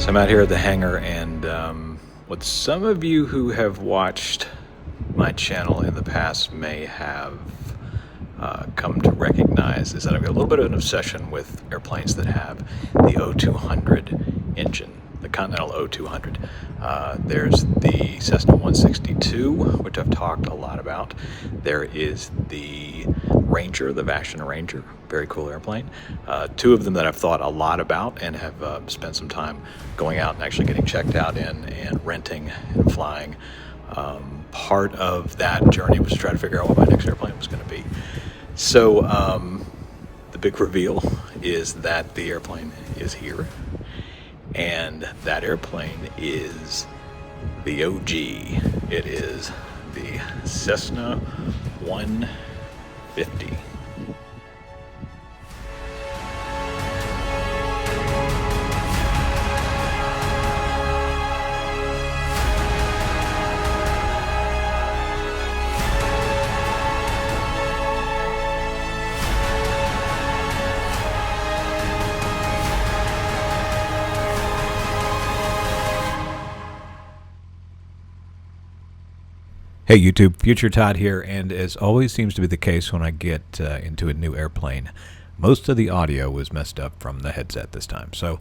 So I'm out here at the hangar, and what some of you who have watched my channel in the past may have come to recognize is that I've got a little bit of an obsession with airplanes that have the O200 engine, the Continental O200. There's the Cessna 162, which I've talked a lot about. There is the Ranger, the Vashon Ranger, very cool airplane. Two of them that I've thought a lot about and have spent some time going out and actually getting checked out in and renting and flying. Part of that journey was to try to figure out what my next airplane was going to be. So the big reveal is that the airplane is here, and that airplane is the OG. It is the Cessna 150. Hey YouTube, Future Todd here, and as always seems to be the case when I get into a new airplane, most of the audio was messed up from the headset this time. So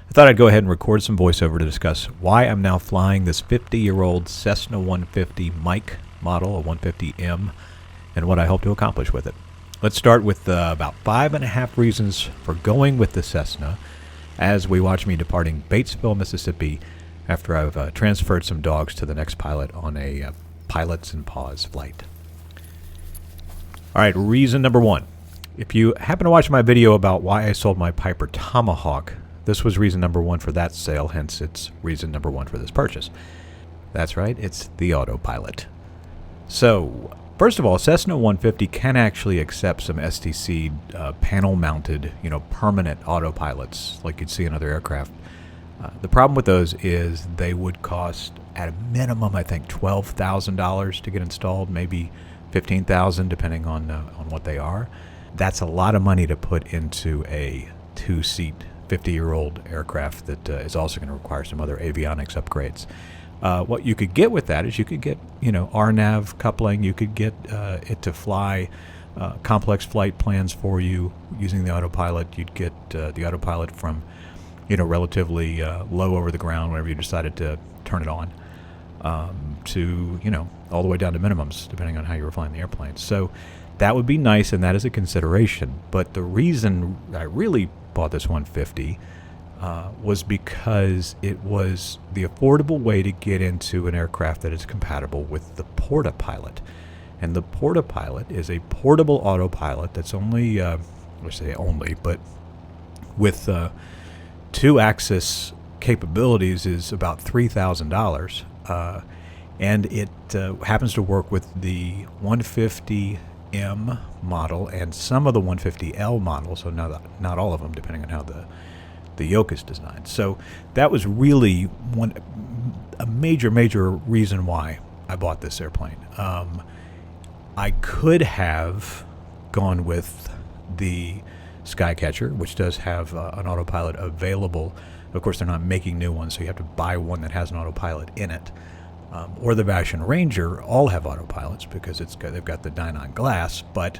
I thought I'd go ahead and record some voiceover to discuss why I'm now flying this 50-year-old Cessna 150 Mike model, a 150M, and what I hope to accomplish with it. Let's start with about 5.5 reasons for going with the Cessna as we watch me departing Batesville, Mississippi after I've transferred some dogs to the next pilot on a PilotsNPaws flight. All right, reason number one. If you happen to watch my video about why I sold my Piper Tomahawk, this was reason number one for that sale, hence it's reason number one for this purchase. That's right, it's the autopilot. So, first of all, Cessna 150 can actually accept some STC panel-mounted, permanent autopilots like you'd see in other aircraft. The problem with those is they would cost, at a minimum, I think $12,000 to get installed, maybe $15,000 depending on what they are. That's a lot of money to put into a two-seat 50-year-old aircraft that is also going to require some other avionics upgrades. What you could get with that is you could get, RNAV coupling. You could get it to fly complex flight plans for you using the autopilot. You'd get the autopilot from relatively low over the ground whenever you decided to turn it on, to, all the way down to minimums, depending on how you were flying the airplane. So that would be nice, and that is a consideration. But the reason I really bought this 150 was because it was the affordable way to get into an aircraft that is compatible with the PortaPilot. And the PortaPilot is a portable autopilot that's only, I say only, but with two-axis capabilities is about $3,000, and it happens to work with the 150M model and some of the 150L models, so not all of them, depending on how the yoke is designed. So that was really a major reason why I bought this airplane. I could have gone with the Skycatcher, which does have an autopilot available. Of course, they're not making new ones, so you have to buy one that has an autopilot in it. Or the Vashon Ranger all have autopilots because they've got the Dynon glass, but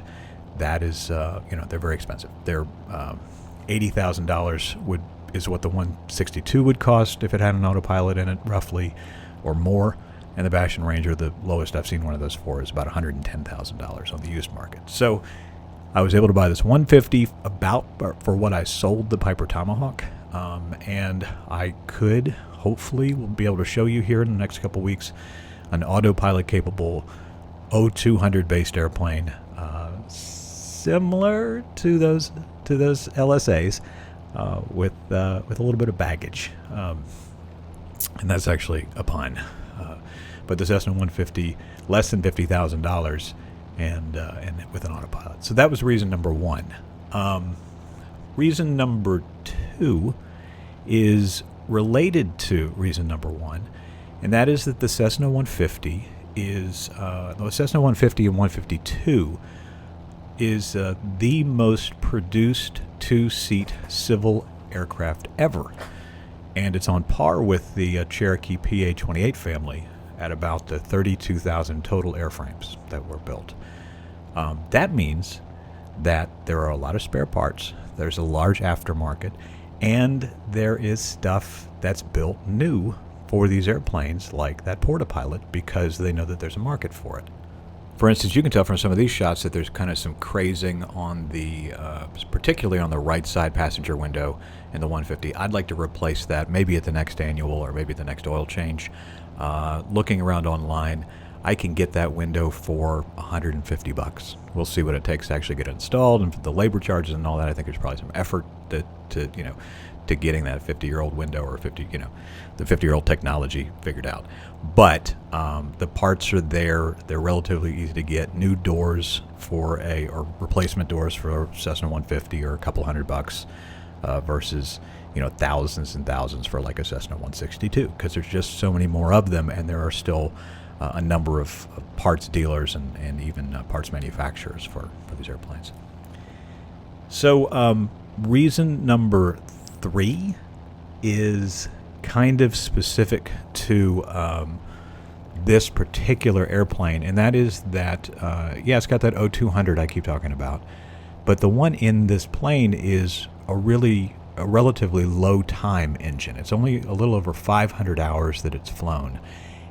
that is, they're very expensive. They're $80,000 is what the 162 would cost if it had an autopilot in it, roughly, or more. And the Vashon Ranger, the lowest I've seen one of those for, is about $110,000 on the used market. So I was able to buy this 150 for what I sold the Piper Tomahawk, and I could hopefully will be able to show you here in the next couple weeks an autopilot capable O200 based airplane, similar to those LSAs, with a little bit of baggage, and that's actually a pun. But the Cessna 150, less than $50,000. And with an autopilot. So that was reason number one. Reason number two is related to reason number one, and that is that the Cessna 150 is the Cessna 150 and 152 is the most produced two-seat civil aircraft ever. and it's on par with the Cherokee PA-28 family at about the 32,000 total airframes that were built. That means that there are a lot of spare parts, there's a large aftermarket, and there is stuff that's built new for these airplanes, like that Porta-Pilot, because they know that there's a market for it. For instance, you can tell from some of these shots that there's kind of some crazing on the, particularly on the right side passenger window in the 150. I'd like to replace that maybe at the next annual or maybe the next oil change. Looking around online, I can get that window for $150. We'll see what it takes to actually get it installed, and the labor charges and all that. I think there's probably some effort to getting that 50-year-old window or the 50-year-old technology figured out. But the parts are there. They're relatively easy to get. New doors or replacement doors for a Cessna 150 or a couple $100 versus thousands and thousands for like a Cessna 162, because there's just so many more of them, and there are still a number of parts dealers and even parts manufacturers for these airplanes. So reason number 3 is kind of specific to this particular airplane, and that is that, it's got that O200 I keep talking about, but the one in this plane is a relatively low time engine. It's only a little over 500 hours that it's flown,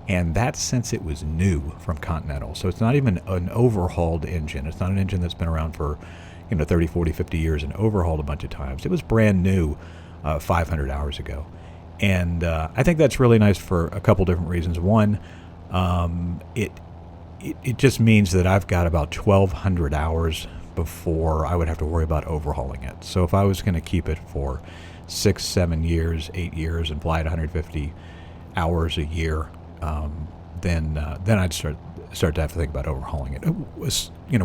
and that's since it was new from Continental. So it's not even an overhauled engine. It's not an engine that's been around for 30, 40, 50 years and overhauled a bunch of times. It was brand new 500 hours ago. And I think that's really nice for a couple different reasons. One, it just means that I've got about 1,200 hours before I would have to worry about overhauling it. So if I was going to keep it for 6, 7 years, 8 years and fly at 150 hours a year, then I'd start to have to think about overhauling it.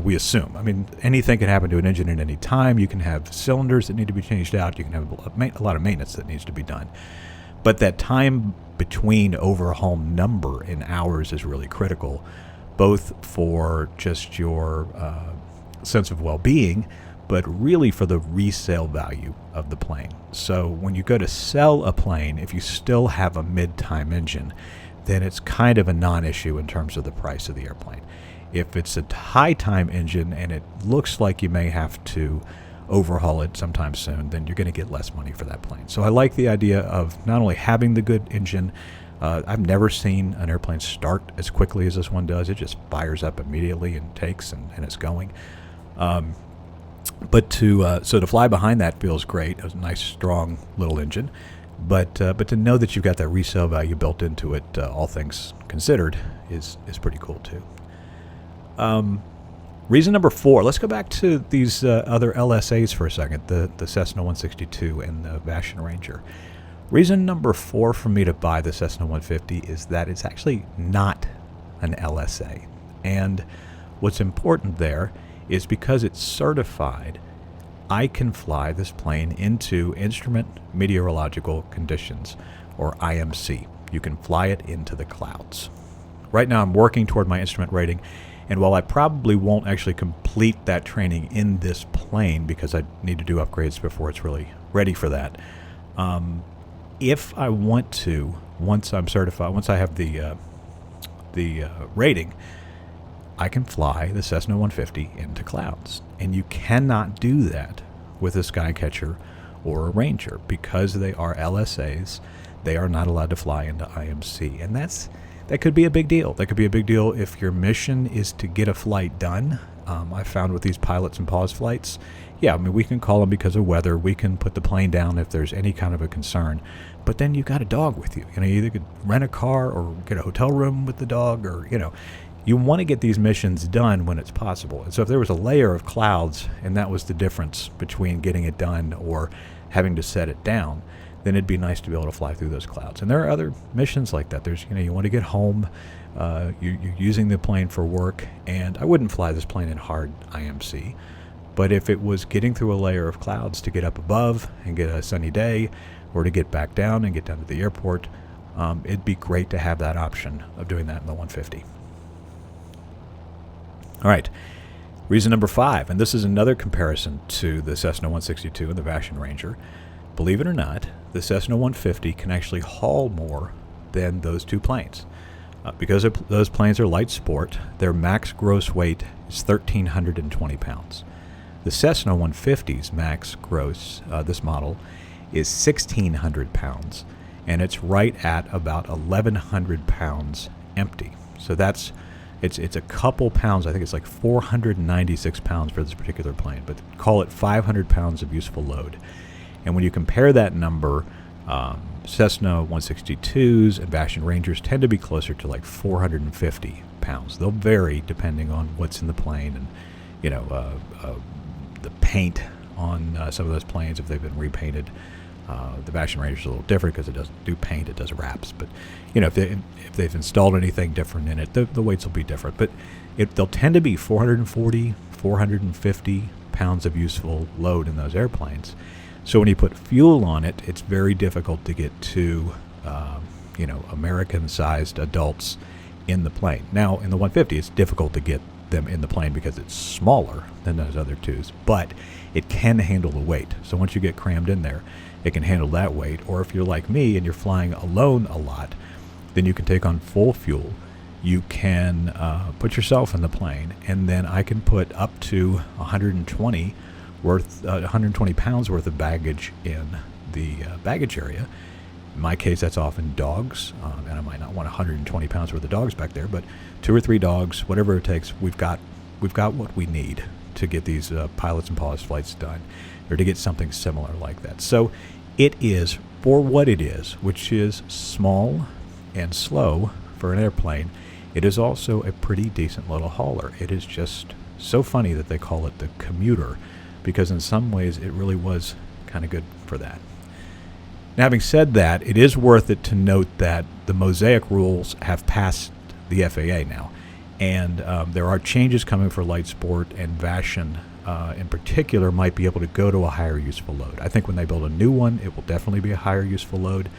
We assume. I mean, anything can happen to an engine at any time. You can have cylinders that need to be changed out. You can have a lot of maintenance that needs to be done. But that time between overhaul number in hours is really critical, both for just your sense of well-being, but really for the resale value of the plane. So when you go to sell a plane, if you still have a mid-time engine, then it's kind of a non-issue in terms of the price of the airplane. If it's a high-time engine and it looks like you may have to overhaul it sometime soon, then you're going to get less money for that plane. So I like the idea of not only having the good engine. I've never seen an airplane start as quickly as this one does. It just fires up immediately and takes and it's going. But to fly behind that feels great. It's a nice, strong little engine. But to know that you've got that resale value built into it, all things considered, is pretty cool too. Reason number 4. Let's go back to these other LSAs for a second. The Cessna 162 and the Vashon Ranger. Reason number 4 for me to buy the Cessna 150 is that it's actually not an LSA, and what's important there is because it's certified, I can fly this plane into Instrument Meteorological Conditions, or IMC. You can fly it into the clouds. Right now I'm working toward my instrument rating, and while I probably won't actually complete that training in this plane because I need to do upgrades before it's really ready for that, if I want to, once I'm certified, once I have the rating, I can fly the Cessna 150 into clouds. And you cannot do that with a Skycatcher or a Ranger because they are LSAs. They are not allowed to fly into IMC. And that could be a big deal. That could be a big deal if your mission is to get a flight done. I found with these Pilots-N-Paws flights, we can call them because of weather. We can put the plane down if there's any kind of a concern. But then you've got a dog with you. You either could rent a car or get a hotel room with the dog, or, you want to get these missions done when it's possible. And so if there was a layer of clouds and that was the difference between getting it done or having to set it down, then it'd be nice to be able to fly through those clouds. And there are other missions like that. There's, you want to get home, you're using the plane for work, and I wouldn't fly this plane in hard IMC. But if it was getting through a layer of clouds to get up above and get a sunny day, or to get back down and get down to the airport, it'd be great to have that option of doing that in the 150. All right, reason number 5, and this is another comparison to the Cessna 162 and the Vashon Ranger. Believe it or not, the Cessna 150 can actually haul more than those two planes. Because those planes are light sport, their max gross weight is 1,320 pounds. The Cessna 150's max gross, this model, is 1,600 pounds, and it's right at about 1,100 pounds empty. So it's a couple pounds. I think it's like 496 pounds for this particular plane, but call it 500 pounds of useful load. And when you compare that number, Cessna 162s and Bastion Rangers tend to be closer to like 450 pounds. They'll vary depending on what's in the plane and, the paint on some of those planes, if they've been repainted. The Bastion Ranger is a little different because it doesn't do paint, it does wraps. But, if they've installed anything different in it, the weights will be different. But they'll tend to be 440, 450 pounds of useful load in those airplanes. So when you put fuel on it, it's very difficult to get two, American-sized adults in the plane. Now, in the 150, it's difficult to get them in the plane because it's smaller than those other twos, but it can handle the weight. So once you get crammed in there, it can handle that weight. Or if you're like me and you're flying alone a lot, then you can take on full fuel. You can put yourself in the plane, and then I can put up to 120 pounds worth of baggage in the baggage area. In my case, that's often dogs, and I might not want 120 pounds worth of dogs back there, but 2 or 3 dogs, whatever it takes, we've got what we need to get these Pilots and Paws flights done, or to get something similar like that. So it is, for what it is, which is small and slow for an airplane, it is also a pretty decent little hauler. It is just so funny that they call it the commuter, because in some ways it really was kind of good for that. Now, having said that, it is worth it to note that the Mosaic rules have passed the FAA now, and there are changes coming for light sport, and Vashon in particular might be able to go to a higher useful load. I think when they build a new one, it will definitely be a higher useful load,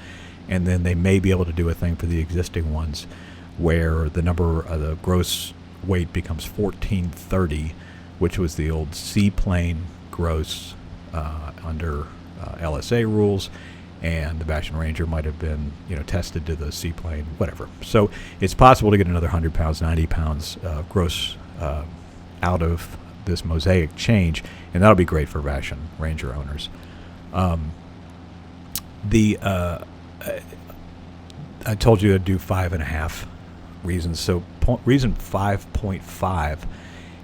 and then they may be able to do a thing for the existing ones where the gross weight becomes 1,430, which was the old seaplane gross under LSA rules, and the Bastion Ranger might have been, tested to the seaplane, whatever. So it's possible to get another 100 pounds, 90 pounds gross out of this Mosaic change, and that'll be great for Bastion Ranger owners. I told you I'd do 5.5 reasons. So reason 5.5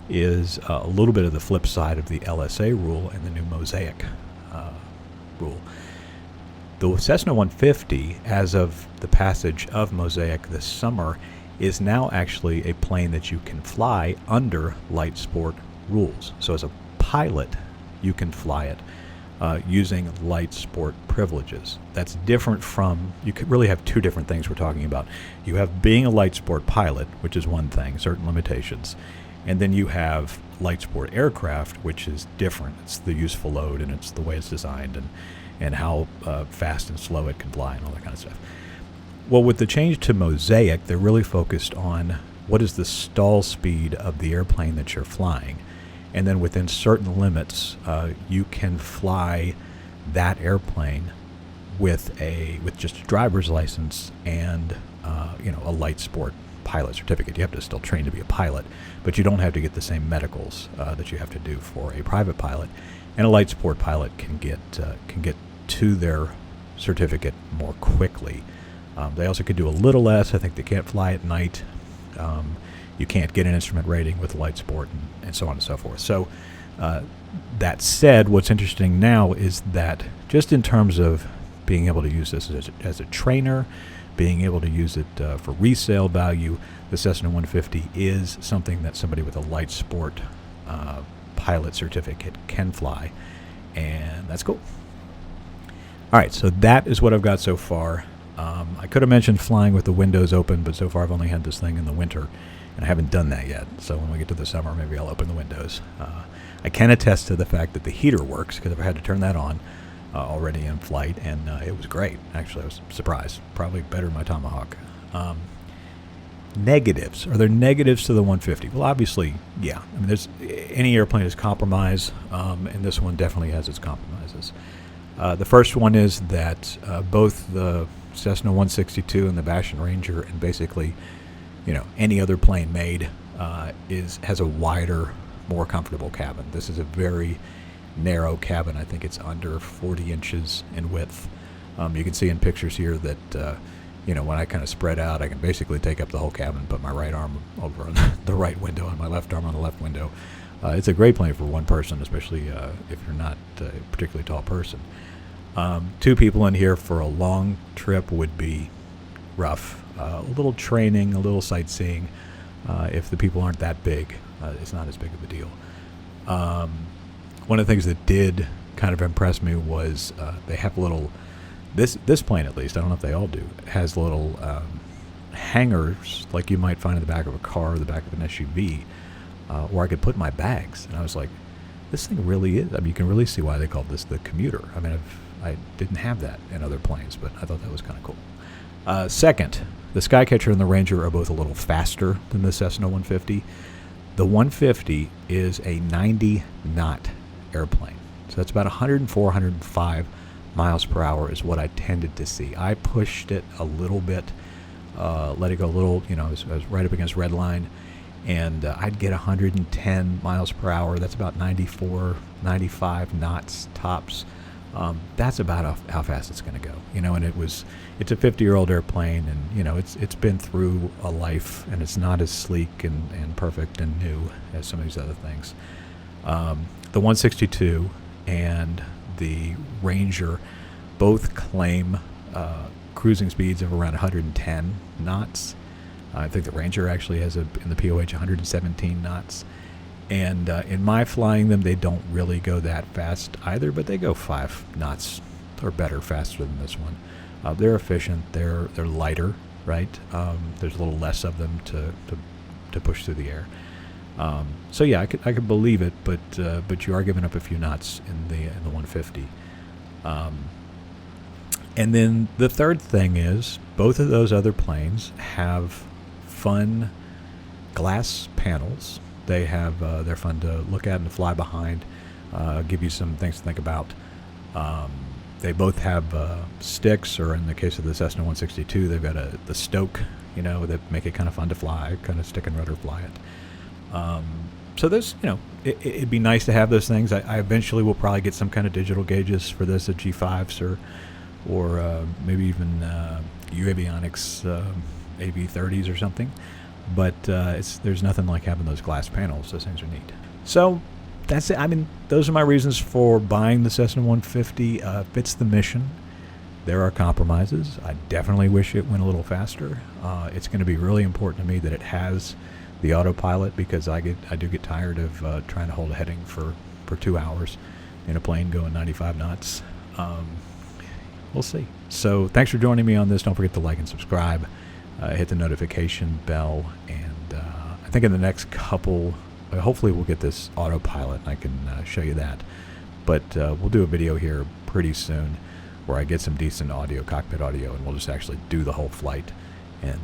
is a little bit of the flip side of the LSA rule and the new Mosaic rule. The Cessna 150, as of the passage of Mosaic this summer, is now actually a plane that you can fly under light sport rules. So as a pilot, you can fly it using light sport privileges. That's different from, you could really have two different things we're talking about. You have being a light sport pilot, which is one thing, certain limitations, and then you have light sport aircraft, which is different. It's the useful load, and it's the way it's designed, and how fast and slow it can fly and all that kind of stuff. Well, with the change to Mosaic, they're really focused on what is the stall speed of the airplane that you're flying. And then within certain limits, you can fly that airplane with just a driver's license and a light sport pilot certificate. You have to still train to be a pilot, but you don't have to get the same medicals that you have to do for a private pilot. And a light sport pilot can get to their certificate more quickly. They also could do a little less. I think they can't fly at night. You can't get an instrument rating with light sport, and so on and so forth. So that said, what's interesting now is that just in terms of being able to use this as a trainer, being able to use it for resale value, the Cessna 150 is something that somebody with a light sport pilot certificate can fly, and that's cool. All right, so that is what I've got so far. I could have mentioned flying with the windows open, but so far I've only had this thing in the winter, and I haven't done that yet. So when we get to the summer, maybe I'll open the windows. I can attest to the fact that the heater works, because I've had to turn that on already in flight, and it was great. Actually, I was surprised. Probably better than my Tomahawk. Negatives. Are there negatives to the 150? Well, obviously, yeah. I mean, any airplane is compromise, and this one definitely has its compromises. The first one is that both the Cessna 162 and the Bash and Ranger, and basically, any other plane made, has a wider, more comfortable cabin. This is a very narrow cabin. I think it's under 40 inches in width. You can see in pictures here that when I kind of spread out, I can basically take up the whole cabin, put my right arm over on the right window and my left arm on the left window. It's a great plane for one person, especially if you're not a particularly tall person. 2 people in here for a long trip would be rough. A little training, a little sightseeing. If the people aren't that big, it's not as big of a deal. One of the things that did kind of impress me was they have little, this plane at least, I don't know if they all do, has little hangers like you might find in the back of a car or the back of an SUV, where I could put my bags. And I was like, this thing really is, you can really see why they called this the commuter. I mean, I didn't have that in other planes, but I thought that was kind of cool. Second, the Skycatcher and the Ranger are both a little faster than the Cessna 150. The 150 is a 90-knot airplane. So that's about 104, 105 miles per hour is what I tended to see. I pushed it a little bit, let it go a little, I was right up against red line, and I'd get 110 miles per hour. That's about 94, 95 knots tops. That's about how fast it's going to go, and it's a 50-year-old airplane, and, it's been through a life, and it's not as sleek and perfect and new as some of these other things. The 162 and the Ranger both claim cruising speeds of around 110 knots. I think the Ranger actually has in the POH 117 knots. And in my flying them, they don't really go that fast either, but they go 5 knots or better faster than this one. They're efficient. They're lighter, right? There's a little less of them to push through the air. So yeah, I could believe it, but you are giving up a few knots in the 150. And then the third thing is both of those other planes have fun glass panels. They have they're fun to look at and to fly behind. Give you some things to think about. They both have sticks, or in the case of the Cessna 162, they've got the stoke, that make it kind of fun to fly, kind of stick and rudder fly it. So there's, it'd be nice to have those things. I eventually will probably get some kind of digital gauges for this at G5s or maybe even Avionics AV30s or something. But there's nothing like having those glass panels. Those things are neat. So that's it. I mean, those are my reasons for buying the Cessna 150. Fits the mission. There are compromises. I definitely wish it went a little faster. It's going to be really important to me that it has the autopilot, because I do get tired of trying to hold a heading for 2 hours in a plane going 95 knots. We'll see. So thanks for joining me on this. Don't forget to like and subscribe. Hit the notification bell, and I think in the next couple, hopefully we'll get this autopilot and I can show you that. But we'll do a video here pretty soon where I get some decent audio, cockpit audio, and we'll just actually do the whole flight and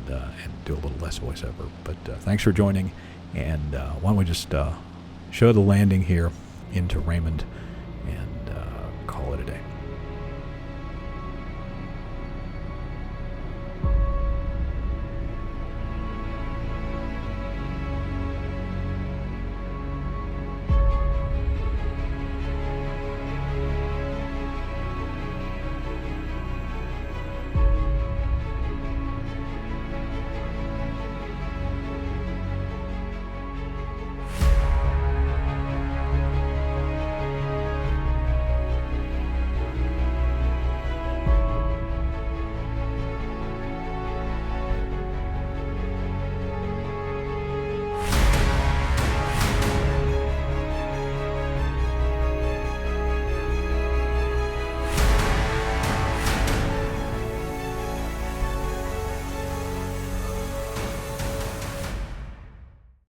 do a little less voiceover. But thanks for joining, and why don't we just show the landing here into Raymond and call it a day.